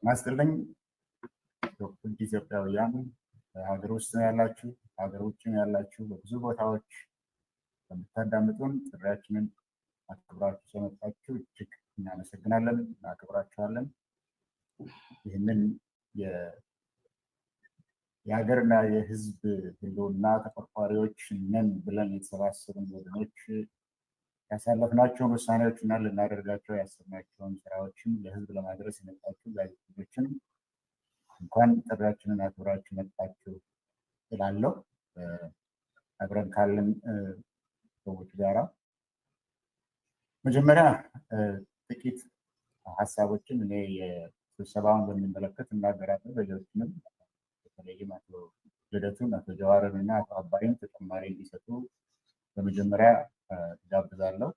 ማስተልኝ ዶክተር ኢትዮጵያውያን ሀገር ውስጥ ያላችሁ ሀገር ውጭ ያላችሁ በብዙ ቦታዎች በምታዳምጡን ጥሪያችንን አክብራችሁ ስለመጣችሁ እጅግ እናመሰግናለን፣ እናከብራችኋለን። ይህንን የሀገርና የሕዝብ ህልውና ተቆርቋሪዎች ነን ብለን የተሰባሰቡን ወገኖች ያሳለፍናቸውን ውሳኔዎችና ልናደርጋቸው ያሰብናቸውን ስራዎችን ለህዝብ ለማድረስ የመጣችሁ ጋዜጠኞችን እንኳን ጥሪያችንን አክብራችሁ መጣችሁ እላለሁ። አብረን ካለን ሰዎች ጋራ መጀመሪያ ጥቂት ሀሳቦችን እኔ የስብሰባውን በሚመለከት እናገራለሁ። ሌሎችንም በተለይም አቶ ልደቱን፣ አቶ ጀዋርን እና አቶ አባይን ተጨማሪ እንዲሰጡ በመጀመሪያ ጋብዛለሁ።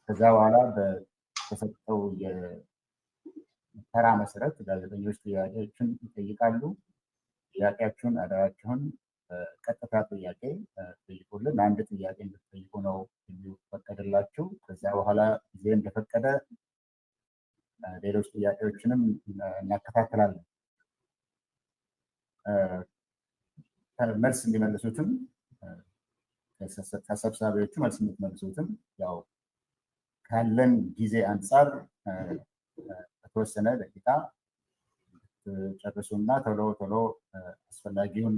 ከዛ በኋላ በተሰጠው የተራ መሰረት ጋዜጠኞች ጥያቄዎችን ይጠይቃሉ። ጥያቄያችሁን አደራችሁን ቀጥታ ጥያቄ ጠይቁልን። አንድ ጥያቄ እንድትጠይቁ ነው የሚፈቀድላችሁ። ከዚያ በኋላ ጊዜ እንደፈቀደ ሌሎች ጥያቄዎችንም እናከታተላለን። መልስ እንዲመልሱትም ተሰብሳቢዎቹ መልስ የምትመልሱትም ያው ካለን ጊዜ አንጻር በተወሰነ ደቂቃ ጨርሱና ቶሎ ቶሎ አስፈላጊውን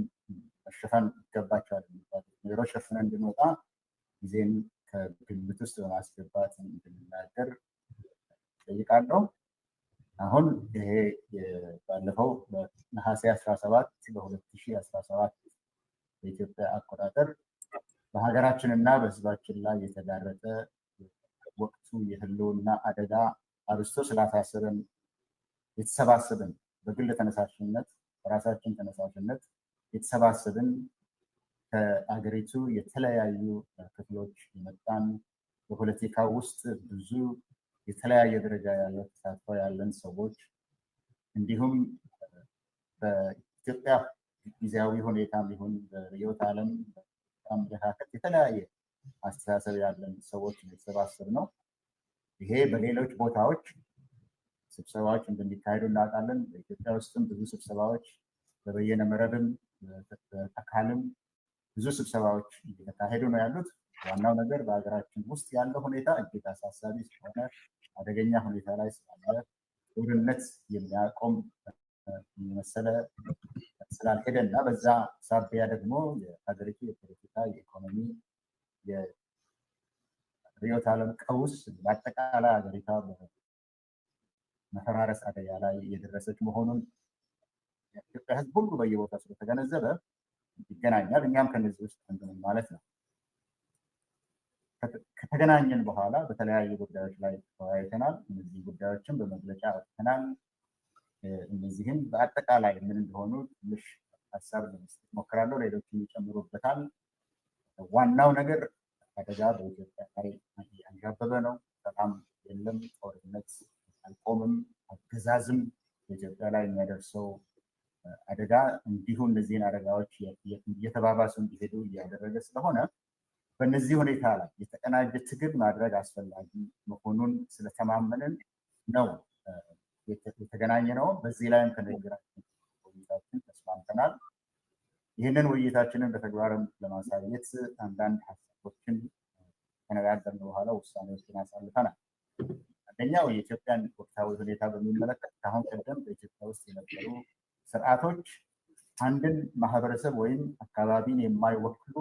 መሸፈን ይገባቸዋል የሚባሉ ነገሮች ሸፍነን እንድንወጣ ጊዜን ከግምት ውስጥ በማስገባት እንድንናገር ጠይቃለሁ። አሁን ይሄ ባለፈው በነሐሴ 17 በ2017 በኢትዮጵያ አቆጣጠር በሀገራችንና በሕዝባችን ላይ የተጋረጠ ወቅቱ የህልውና አደጋ አብዝቶ ስላሳሰበን የተሰባሰብን በግል ተነሳሽነት በራሳችን ተነሳሽነት የተሰባሰብን ከአገሪቱ የተለያዩ ክፍሎች የመጣን በፖለቲካ ውስጥ ብዙ የተለያየ ደረጃ ያለው ተሳትፎ ያለን ሰዎች እንዲሁም በኢትዮጵያ ጊዜያዊ ሁኔታም ይሁን በርዕዮተ ዓለም አመለካከት የተለያየ አስተሳሰብ ያለን ሰዎች የተሰባሰብነው። ይሄ በሌሎች ቦታዎች ስብሰባዎች እንደሚካሄዱ እናውቃለን። በኢትዮጵያ ውስጥም ብዙ ስብሰባዎች በበየነ መረብም በአካልም ብዙ ስብሰባዎች እየተካሄዱ ነው ያሉት። ዋናው ነገር በሀገራችን ውስጥ ያለው ሁኔታ እጅግ አሳሳቢ ስለሆነ አደገኛ ሁኔታ ላይ ስላለ ጦርነት የሚያቆም የመሰለ ስላልሄደ እና በዛ ሳቢያ ደግሞ የሀገሪቱ የፖለቲካ የኢኮኖሚ የርዕዮተ ዓለም ቀውስ በአጠቃላይ ሀገሪቷ በመፈራረስ አደጋ ላይ የደረሰች መሆኑን የኢትዮጵያ ሕዝብ ሁሉ በየቦታው ስለተገነዘበ ይገናኛል። እኛም ከነዚህ ውስጥ አንዱ ማለት ነው። ከተገናኘን በኋላ በተለያዩ ጉዳዮች ላይ ተወያይተናል። እነዚህ ጉዳዮችን በመግለጫ አውጥተናል። እነዚህም በአጠቃላይ ምን እንደሆኑ ትንሽ ሀሳብ ለመስጠት ሞክራለሁ። ሌሎችም ይጨምሩበታል። ዋናው ነገር አደጋ በኢትዮጵያ ላይ አንዣበበ ነው። ሰላም የለም፣ ጦርነት አልቆምም፣ አገዛዝም በኢትዮጵያ ላይ የሚያደርሰው አደጋ እንዲሁ እነዚህን አደጋዎች እየተባባሱ እንዲሄዱ እያደረገ ስለሆነ በእነዚህ ሁኔታ ላይ የተቀናጀ ትግል ማድረግ አስፈላጊ መሆኑን ስለተማመንን ነው የተገናኘ ነው። በዚህ ላይም ከንግግራችን ውይይታችን ተስማምተናል። ይህንን ውይይታችንን በተግባርም ለማሳየት አንዳንድ ሀሳቦችን ከነጋገርን በኋላ ውሳኔዎችን አሳልፈናል። አንደኛው የኢትዮጵያን ወቅታዊ ሁኔታ በሚመለከት ከአሁን ቀደም በኢትዮጵያ ውስጥ የነበሩ ስርዓቶች አንድን ማህበረሰብ ወይም አካባቢን የማይወክሉ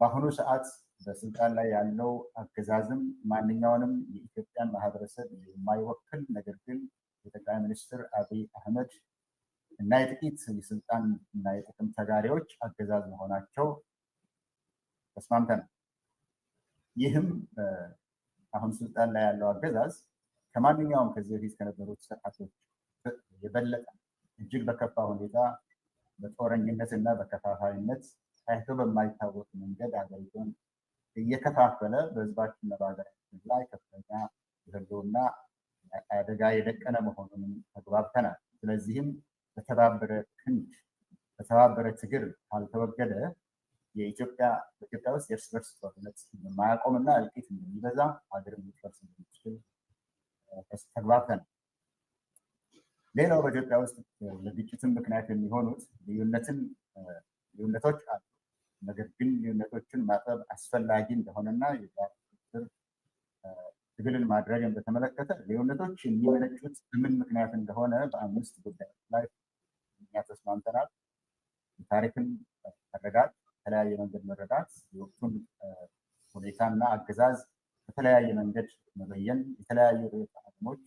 በአሁኑ ሰዓት በስልጣን ላይ ያለው አገዛዝም ማንኛውንም የኢትዮጵያን ማህበረሰብ የማይወክል ነገር ግን የጠቅላይ ሚኒስትር አብይ አህመድ እና የጥቂት የስልጣን እና የጥቅም ተጋሪዎች አገዛዝ መሆናቸው ተስማምተናል። ይህም አሁን ስልጣን ላይ ያለው አገዛዝ ከማንኛውም ከዚህ በፊት ከነበሩት ስርዓቶች የበለጠ እጅግ በከፋ ሁኔታ በጦረኝነት እና በከፋፋይነት ታይቶ በማይታወቅ መንገድ ሀገሪቱን እየከፋፈለ በህዝባችንና በሀገራችን ላይ ከፍተኛ የህልውና አደጋ የደቀነ መሆኑንም ተግባብተናል። ስለዚህም በተባበረ ክንድ በተባበረ ትግል ካልተወገደ በኢትዮጵያ ውስጥ የእርስ በርስ ጦርነት የማያቆምና እልቂት እንደሚበዛ ሀገር ልትፈርስ እንደሚችል ተግባብተናል። ሌላው በኢትዮጵያ ውስጥ ለግጭትን ምክንያት የሚሆኑት ልዩነቶች አሉ። ነገር ግን ልዩነቶችን ማጠብ አስፈላጊ እንደሆነና ትግልን ማድረግን በተመለከተ ልዩነቶች የሚመነጩት ምን ምክንያት እንደሆነ በ5 ጉዳዮች ላይ እኛ ተስማምተናል። ታሪክን መረዳት፣ የተለያየ መንገድ መረዳት፣ የወቅቱን ሁኔታና አገዛዝ በተለያየ መንገድ መበየን፣ የተለያዩ ርዕዮተ ዓለሞች፣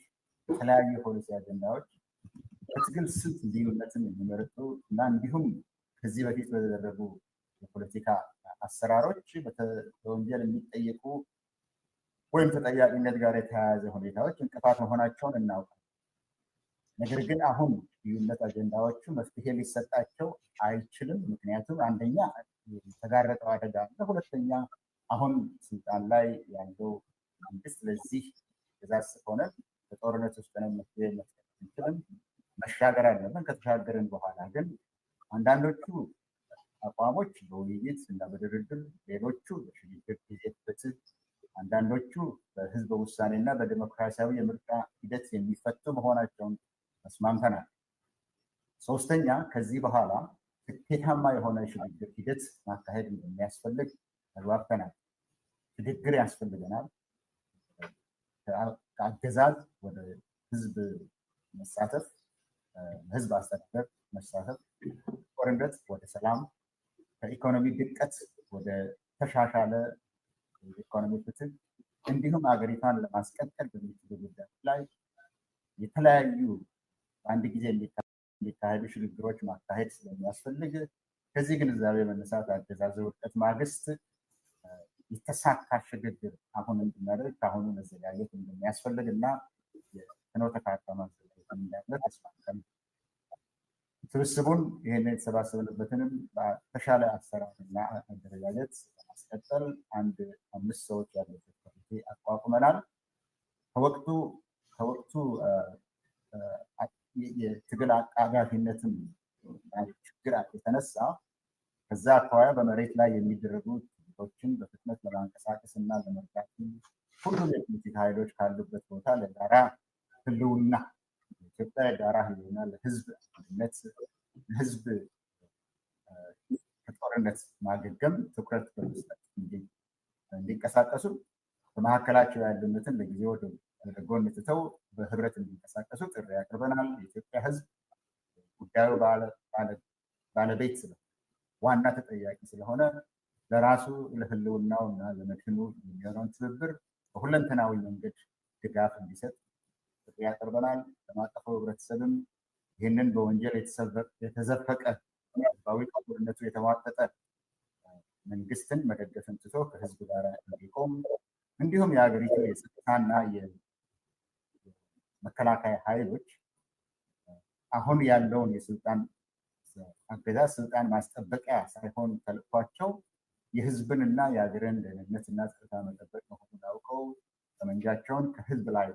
የተለያዩ የፖሊሲ አጀንዳዎች በትግል ስልት ልዩነትን የሚመርጡ እና እንዲሁም ከዚህ በፊት በተደረጉ የፖለቲካ አሰራሮች በወንጀል የሚጠየቁ ወይም ተጠያቂነት ጋር የተያያዘ ሁኔታዎች እንቅፋት መሆናቸውን እናውቃለን። ነገር ግን አሁን ልዩነት አጀንዳዎቹ መፍትሄ ሊሰጣቸው አይችልም። ምክንያቱም አንደኛ የተጋረጠው አደጋ አለ፣ ሁለተኛ አሁን ስልጣን ላይ ያለው መንግስት ለዚህ ትዕዛዝ ከሆነ በጦርነት ውስጥ ነው መፍትሄ መስጠት አንችልም፣ መሻገር አለብን። ከተሻገርን በኋላ ግን አንዳንዶቹ አቋሞች በውይይት እና በድርድር፣ ሌሎቹ በሽግግር ጊዜ ፍትህ፣ አንዳንዶቹ በህዝበ ውሳኔ እና በዲሞክራሲያዊ የምርጫ ሂደት የሚፈቱ መሆናቸውን ተስማምተናል። ሶስተኛ ከዚህ በኋላ ስኬታማ የሆነ ሽግግር ሂደት ማካሄድ እንደሚያስፈልግ ተግባብተናል። ሽግግር ያስፈልገናል። ከአገዛዝ ወደ ህዝብ መሳተፍ፣ ህዝብ አስተዳደር መሳተፍ፣ ጦርነት ወደ ሰላም፣ ከኢኮኖሚ ድቀት ወደ ተሻሻለ ኢኮኖሚ ፍትህ እንዲሁም ሀገሪቷን ለማስቀጠል በሚችሉ ጉዳዮች ላይ የተለያዩ በአንድ ጊዜ የሚካሄዱ ሽግግሮች ማካሄድ ስለሚያስፈልግ ከዚህ ግንዛቤ መነሳት አገዛዙ ውድቀት ማግስት የተሳካ ሽግግር አሁን እንድናደርግ ከአሁኑ መዘጋጀት እንደሚያስፈልግ እና የፍኖተ ካርታ ማዘጋጀት እንዳለ ተስማምተን ስብስቡን ይህንን የተሰባሰብንበትንም በተሻለ አሰራርና አደረጃጀት ለማስቀጠል 5 ሰዎች ያለበት ኮሚቴ አቋቁመናል። ከወቅቱ የትግል አቃጋፊነትም ችግር የተነሳ ከዛ አኳያ በመሬት ላይ የሚደረጉ ትግሎችን በፍጥነት ለማንቀሳቀስ እና ለመርዳት ሁሉም የፖለቲካ ኃይሎች ካሉበት ቦታ ለጋራ ህልውና ኢትዮጵያ የጋራ ህልውና ለህዝብ አንድነት፣ ለህዝብ ከጦርነት ማገገም ትኩረት በመስጠት እንዲንቀሳቀሱ በመካከላቸው ያሉነትን ለጊዜው ወደ ጎን ትተው በህብረት እንዲንቀሳቀሱ ጥሪ ያቀርበናል። የኢትዮጵያ ህዝብ ጉዳዩ ባለቤት ስለሆነ ዋና ተጠያቂ ስለሆነ ለራሱ ለህልውናው እና ለመድህኑ የሚሆነውን ትብብር በሁለንተናዊ መንገድ ድጋፍ እንዲሰጥ ጥሪ ያቀርበናል። ለማቀፉ ህብረተሰብም ይህንን በወንጀል የተዘፈቀ ህዝባዊ ጦርነቱ የተሟጠጠ መንግስትን መደገፍን ትቶ ከህዝብ ጋር እንዲቆም እንዲሁም የሀገሪቱ የጸጥታና የመከላከያ ኃይሎች አሁን ያለውን የስልጣን አገዛዝ ስልጣን ማስጠበቂያ ሳይሆን ተልዕኳቸው የህዝብንና የሀገርን ደህንነትና ጸጥታ መጠበቅ መሆኑን አውቀው ጠመንጃቸውን ከህዝብ ላይ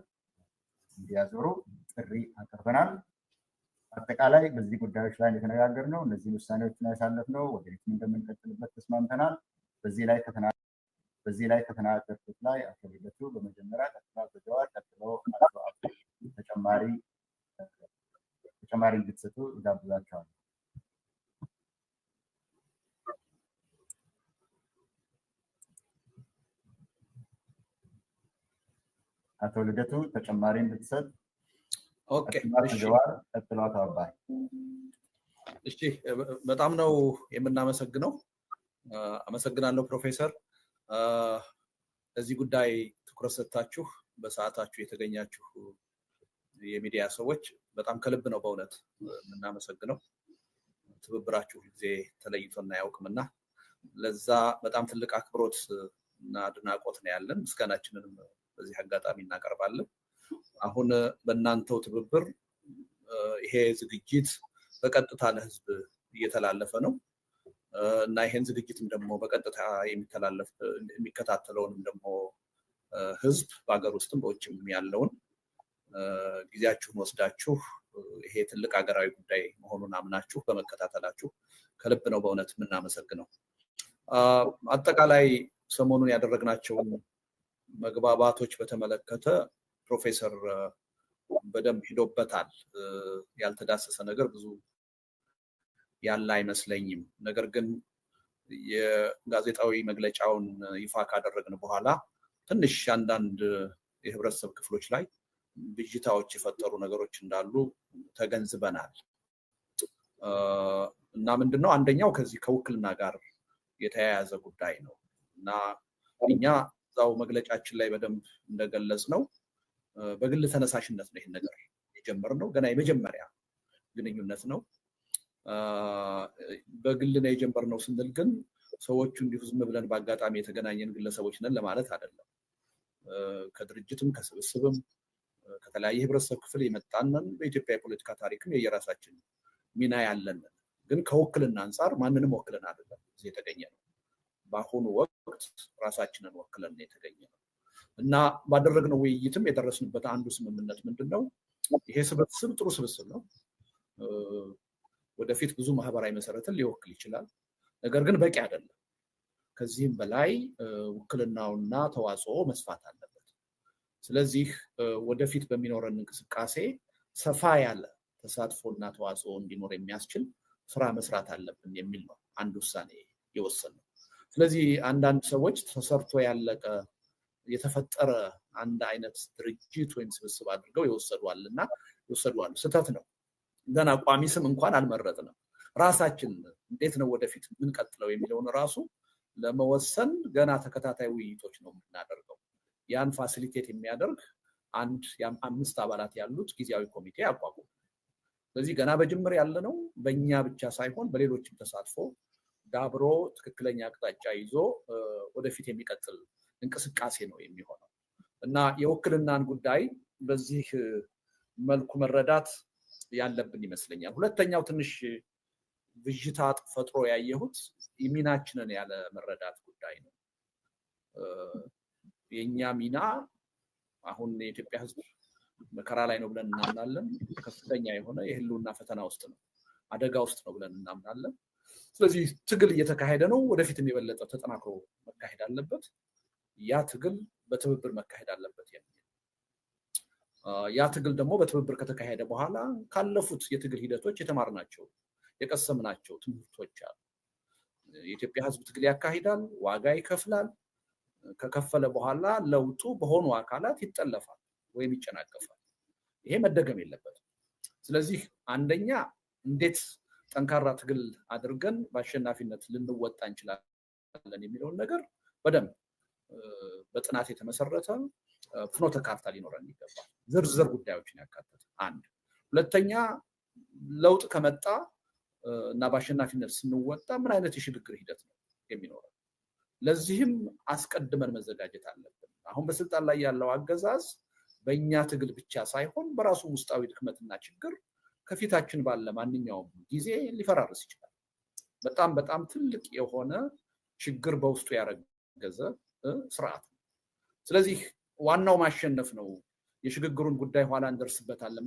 እንዲያዞሩ ጥሪ አቅርበናል። አጠቃላይ በዚህ ጉዳዮች ላይ የተነጋገርነው እነዚህ ውሳኔዎችን ያሳለፍነው ወደፊትም እንደምንቀጥልበት ተስማምተናል። በዚህ ላይ ከተናገርኩት ላይ አቶ ልደቱ በመጀመሪያ ቀጥሎ አቶ ጀዋር ቀጥሎ አቶ ተጨማሪ እንድትሰጡ እጋብዛቸዋለሁ። አቶ ልደቱ ተጨማሪ እንድትሰጥ። ኦኬ ጀዋር ቀጥሎ አቶ አባይ። እሺ በጣም ነው የምናመሰግነው። አመሰግናለሁ ፕሮፌሰር። እዚህ ጉዳይ ትኩረት ሰጥታችሁ በሰዓታችሁ የተገኛችሁ የሚዲያ ሰዎች በጣም ከልብ ነው በእውነት የምናመሰግነው። ትብብራችሁ ጊዜ ተለይቶና አያውቅምና ለዛ በጣም ትልቅ አክብሮት እና አድናቆት ነው ያለን። ምስጋናችንንም በዚህ አጋጣሚ እናቀርባለን። አሁን በእናንተው ትብብር ይሄ ዝግጅት በቀጥታ ለህዝብ እየተላለፈ ነው እና ይሄን ዝግጅትም ደግሞ በቀጥታ የሚከታተለውንም ደግሞ ህዝብ በአገር ውስጥም በውጭም ያለውን ጊዜያችሁን ወስዳችሁ ይሄ ትልቅ ሀገራዊ ጉዳይ መሆኑን አምናችሁ በመከታተላችሁ ከልብ ነው በእውነት የምናመሰግነው። አጠቃላይ ሰሞኑን ያደረግናቸውን መግባባቶች በተመለከተ ፕሮፌሰር በደንብ ሄዶበታል። ያልተዳሰሰ ነገር ብዙ ያለ አይመስለኝም። ነገር ግን የጋዜጣዊ መግለጫውን ይፋ ካደረግን በኋላ ትንሽ አንዳንድ የህብረተሰብ ክፍሎች ላይ ብዥታዎች የፈጠሩ ነገሮች እንዳሉ ተገንዝበናል። እና ምንድነው አንደኛው ከዚህ ከውክልና ጋር የተያያዘ ጉዳይ ነው እና እኛ ዛው መግለጫችን ላይ በደንብ እንደገለጽ ነው በግል ተነሳሽነት ነው ይሄን ነገር የጀመርነው። ገና የመጀመሪያ ግንኙነት ነው። በግል ነው የጀመርነው ስንል ግን ሰዎቹ እንዲሁ ዝም ብለን በአጋጣሚ የተገናኘን ግለሰቦች ነን ለማለት አይደለም። ከድርጅትም ከስብስብም ከተለያየ ህብረተሰብ ክፍል የመጣንን በኢትዮጵያ የፖለቲካ ታሪክም የየራሳችን ሚና ያለን ግን ከውክልና አንፃር ማንንም ወክለን አይደለም እዚህ የተገኘ ነው። በአሁኑ ወቅት ራሳችንን ወክለን የተገኘ ነው እና ባደረግነው ውይይትም የደረስንበት አንዱ ስምምነት ምንድነው ይሄ ስብስብ ጥሩ ስብስብ ነው። ወደፊት ብዙ ማህበራዊ መሰረትን ሊወክል ይችላል። ነገር ግን በቂ አይደለም። ከዚህም በላይ ውክልናውና ተዋጽኦ መስፋት አለበት። ስለዚህ ወደፊት በሚኖረን እንቅስቃሴ ሰፋ ያለ ተሳትፎና ተዋጽኦ እንዲኖር የሚያስችል ስራ መስራት አለብን የሚል ነው አንድ ውሳኔ የወሰነው። ስለዚህ አንዳንድ ሰዎች ተሰርቶ ያለቀ የተፈጠረ አንድ አይነት ድርጅት ወይም ስብስብ አድርገው ይወሰዷልና ስህተት ነው። ገና ቋሚ ስም እንኳን አልመረጥንም። ራሳችን እንዴት ነው ወደፊት ምን ቀጥለው የሚለውን ራሱ ለመወሰን ገና ተከታታይ ውይይቶች ነው የምናደርገው። ያን ፋሲሊቴት የሚያደርግ አንድ 5 አባላት ያሉት ጊዜያዊ ኮሚቴ አቋቁመናል። ስለዚህ ገና በጅምር ያለነው በእኛ ብቻ ሳይሆን በሌሎችም ተሳትፎ ዳብሮ ትክክለኛ አቅጣጫ ይዞ ወደፊት የሚቀጥል እንቅስቃሴ ነው የሚሆነው እና የውክልናን ጉዳይ በዚህ መልኩ መረዳት ያለብን ይመስለኛል። ሁለተኛው ትንሽ ብዥታ ፈጥሮ ያየሁት ሚናችንን ያለ መረዳት ጉዳይ ነው። የኛ ሚና አሁን የኢትዮጵያ ሕዝብ መከራ ላይ ነው ብለን እናምናለን። ከፍተኛ የሆነ የህልውና ፈተና ውስጥ ነው፣ አደጋ ውስጥ ነው ብለን እናምናለን። ስለዚህ ትግል እየተካሄደ ነው። ወደፊትም የበለጠ ተጠናክሮ መካሄድ አለበት። ያ ትግል በትብብር መካሄድ አለበት የሚል ያ ትግል ደግሞ በትብብር ከተካሄደ በኋላ ካለፉት የትግል ሂደቶች የተማርናቸው የቀሰምናቸው ትምህርቶች አሉ። የኢትዮጵያ ሕዝብ ትግል ያካሂዳል፣ ዋጋ ይከፍላል። ከከፈለ በኋላ ለውጡ በሆኑ አካላት ይጠለፋል ወይም ይጨናገፋል። ይሄ መደገም የለበትም። ስለዚህ አንደኛ እንዴት ጠንካራ ትግል አድርገን በአሸናፊነት ልንወጣ እንችላለን የሚለውን ነገር በደንብ በጥናት የተመሰረተ ፍኖተ ካርታ ሊኖረን ይገባል። ዝርዝር ጉዳዮችን ያካተተ አንድ። ሁለተኛ ለውጥ ከመጣ እና በአሸናፊነት ስንወጣ ምን አይነት የሽግግር ሂደት ነው የሚኖረው? ለዚህም አስቀድመን መዘጋጀት አለብን። አሁን በስልጣን ላይ ያለው አገዛዝ በእኛ ትግል ብቻ ሳይሆን በራሱ ውስጣዊ ድክመትና ችግር ከፊታችን ባለ ማንኛውም ጊዜ ሊፈራርስ ይችላል። በጣም በጣም ትልቅ የሆነ ችግር በውስጡ ያረገዘ ስርዓት ነው። ስለዚህ ዋናው ማሸነፍ ነው። የሽግግሩን ጉዳይ ኋላ እንደርስበታለን።